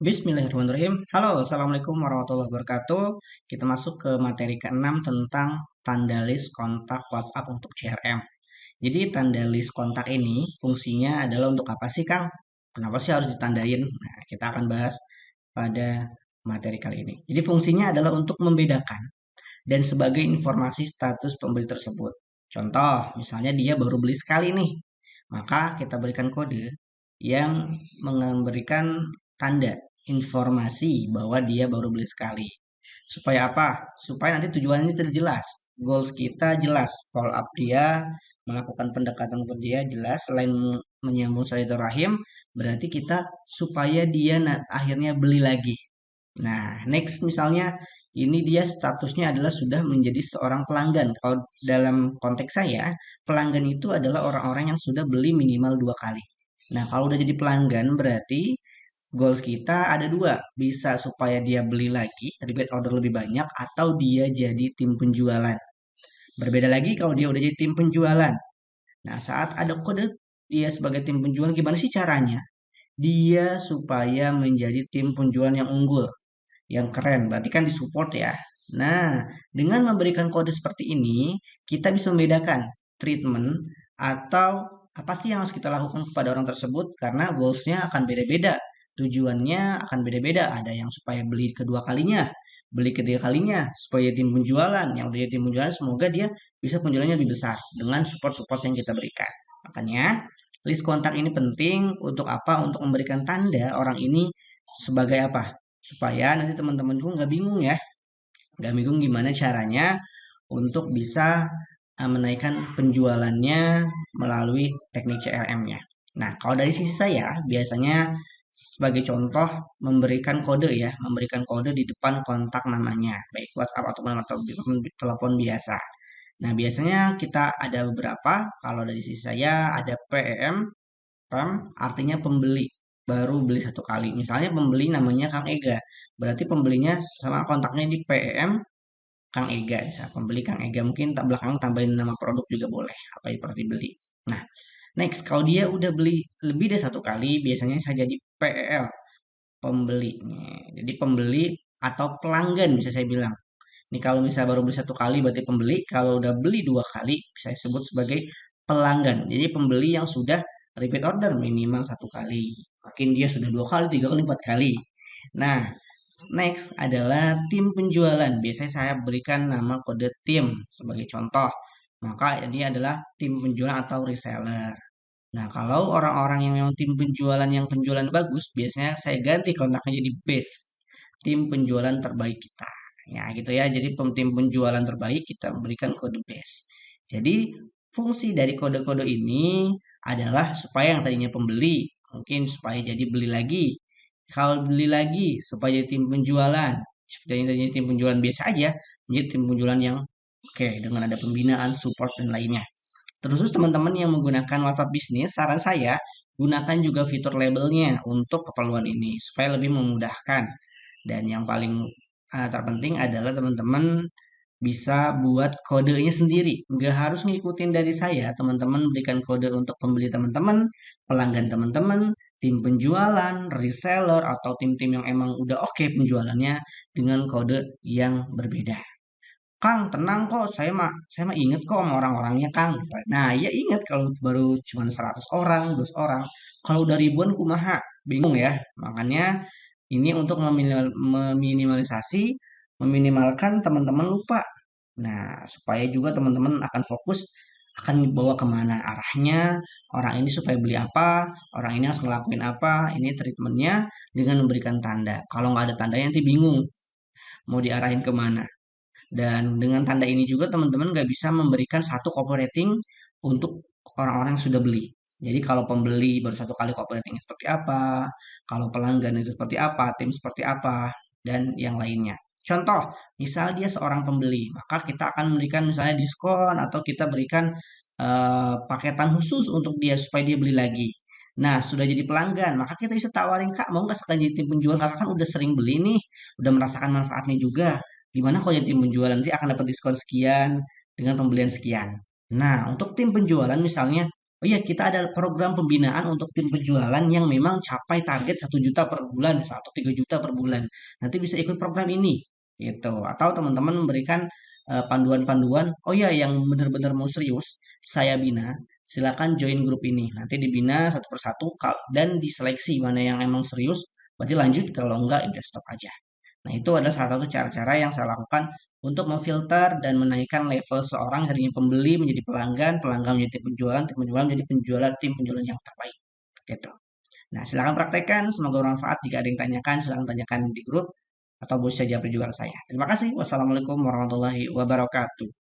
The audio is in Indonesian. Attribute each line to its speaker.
Speaker 1: Bismillahirrahmanirrahim. Halo, Assalamualaikum warahmatullahi wabarakatuh. Kita masuk ke materi ke-6 tentang tanda list kontak WhatsApp untuk CRM. Jadi tanda list kontak ini fungsinya adalah untuk apa sih, Kang? Kenapa sih harus ditandain? Nah, kita akan bahas pada materi kali ini. Jadi fungsinya adalah untuk membedakan dan sebagai informasi status pembeli tersebut. Contoh, misalnya dia baru beli sekali nih, maka kita berikan kode yang memberikan tanda informasi bahwa dia baru beli sekali. Supaya apa? Supaya nanti tujuannya terjelas. Goals kita jelas. Follow up dia, melakukan pendekatan ke dia jelas. Selain menyambung silaturahim, berarti kita supaya dia akhirnya beli lagi. Nah, next misalnya ini dia statusnya adalah sudah menjadi seorang pelanggan. Kalau dalam konteks saya, pelanggan itu adalah orang-orang yang sudah beli minimal 2 kali. Nah, kalau udah jadi pelanggan berarti goals kita ada dua. Bisa supaya dia beli lagi, repeat order lebih banyak, atau dia jadi tim penjualan. Berbeda lagi kalau dia udah jadi tim penjualan. Nah, saat ada kode dia sebagai tim penjualan, gimana sih caranya? Dia supaya menjadi tim penjualan yang unggul yang keren, berarti kan disupport ya. Nah, dengan memberikan kode seperti ini, kita bisa membedakan treatment atau apa sih yang harus kita lakukan kepada orang tersebut karena goalsnya akan beda-beda. Tujuannya akan beda-beda. Ada yang supaya beli kedua kalinya, beli ketiga kalinya, supaya tim penjualan. Yang dia tim penjualan semoga dia bisa penjualannya lebih besar dengan support-support yang kita berikan. Makanya, list kontak ini penting untuk apa? Untuk memberikan tanda orang ini sebagai apa? Supaya nanti teman-temanku nggak bingung ya, nggak bingung gimana caranya untuk bisa menaikkan penjualannya melalui teknik CRM-nya. Nah, kalau dari sisi saya biasanya sebagai contoh memberikan kode ya, memberikan kode di depan kontak namanya, baik WhatsApp atau telepon biasa. Nah, biasanya kita ada beberapa, kalau dari sisi saya ada PEM, PEM artinya pembeli baru beli 1 kali. Misalnya pembeli namanya Kang Ega, berarti pembelinya sama kontaknya di PEM Kang Ega. Bisa pembeli Kang Ega mungkin tak belakang tambahin nama produk juga boleh apa yang pernah dibeli. Nah, next kalau dia udah beli lebih dari 1 kali, biasanya saya jadi PEL pembeli. Jadi pembeli atau pelanggan bisa saya bilang. Ini kalau misalnya baru beli 1 kali berarti pembeli, kalau udah beli 2 kali saya sebut sebagai pelanggan. Jadi pembeli yang sudah repeat order minimal 1 kali. Mungkin dia sudah 2 kali, 3 kali, 4 kali. Nah, next adalah tim penjualan. Biasanya saya berikan nama kode tim sebagai contoh. Maka ini adalah tim penjualan atau reseller. Nah, kalau orang-orang yang memang tim penjualan yang penjualan bagus, biasanya saya ganti kontaknya jadi base, tim penjualan terbaik kita. Ya, gitu ya. Jadi tim penjualan terbaik kita berikan kode base. Jadi, fungsi dari kode-kode ini adalah supaya yang tadinya pembeli, mungkin supaya jadi beli lagi. Kalau beli lagi, supaya jadi tim penjualan. Seperti yang tadinya tim penjualan biasa aja, menjadi tim penjualan yang oke, dengan ada pembinaan, support, dan lainnya. Terus teman-teman yang menggunakan WhatsApp bisnis, saran saya gunakan juga fitur labelnya untuk keperluan ini supaya lebih memudahkan. Dan yang paling terpenting adalah teman-teman bisa buat kodenya sendiri. Nggak harus ngikutin dari saya. Teman-teman berikan kode untuk pembeli teman-teman, pelanggan teman-teman, tim penjualan, reseller, atau tim-tim yang emang udah oke penjualannya dengan kode yang berbeda. Kang, tenang kok, saya mah inget kok sama orang-orangnya, Kang. Misalnya. Nah, ya inget kalau baru cuma 100 orang, 200 orang. Kalau udah ribuan kumaha, bingung ya. Makanya ini untuk meminimalisasi, meminimalkan teman-teman lupa. Nah, supaya juga teman-teman akan fokus akan dibawa kemana arahnya, orang ini supaya beli apa, orang ini harus ngelakuin apa, ini treatmentnya dengan memberikan tanda. Kalau nggak ada tandanya nanti bingung mau diarahin kemana. Dan dengan tanda ini juga teman-teman nggak bisa memberikan satu copy rating untuk orang-orang yang sudah beli. Jadi kalau pembeli baru 1 kali copy rating seperti apa, kalau pelanggan itu seperti apa, tim seperti apa, dan yang lainnya. Contoh, misal dia seorang pembeli, maka kita akan memberikan misalnya diskon atau kita berikan paketan khusus untuk dia supaya dia beli lagi. Nah, sudah jadi pelanggan, maka kita bisa tawarin, Kak, mau nggak sekalian jadi tim penjual? Kakak kan udah sering beli nih, udah merasakan manfaatnya juga. Gimana kalau jadi tim penjualan nanti akan dapat diskon sekian dengan pembelian sekian. Nah, untuk tim penjualan misalnya oh iya, kita ada program pembinaan untuk tim penjualan yang memang capai target 1 juta per bulan, misal, atau 3 juta per bulan. Nanti bisa ikut program ini, gitu. Atau teman-teman memberikan panduan-panduan, oh iya, yang benar-benar mau serius, saya bina, silakan join grup ini. Nanti dibina satu persatu, dan diseleksi mana yang emang serius, berarti lanjut, kalau enggak, ya udah stop aja. Nah, itu adalah salah satu cara-cara yang saya lakukan untuk memfilter dan menaikkan level seorang dari pembeli menjadi pelanggan, pelanggan menjadi tim penjualan menjadi penjualan, tim penjualan yang terbaik. Gitu. Nah, silakan praktekkan, semoga bermanfaat. Jika ada yang tanyakan, silakan tanyakan di grup atau bisa jawab juga ke saya. Terima kasih. Wassalamualaikum warahmatullahi wabarakatuh.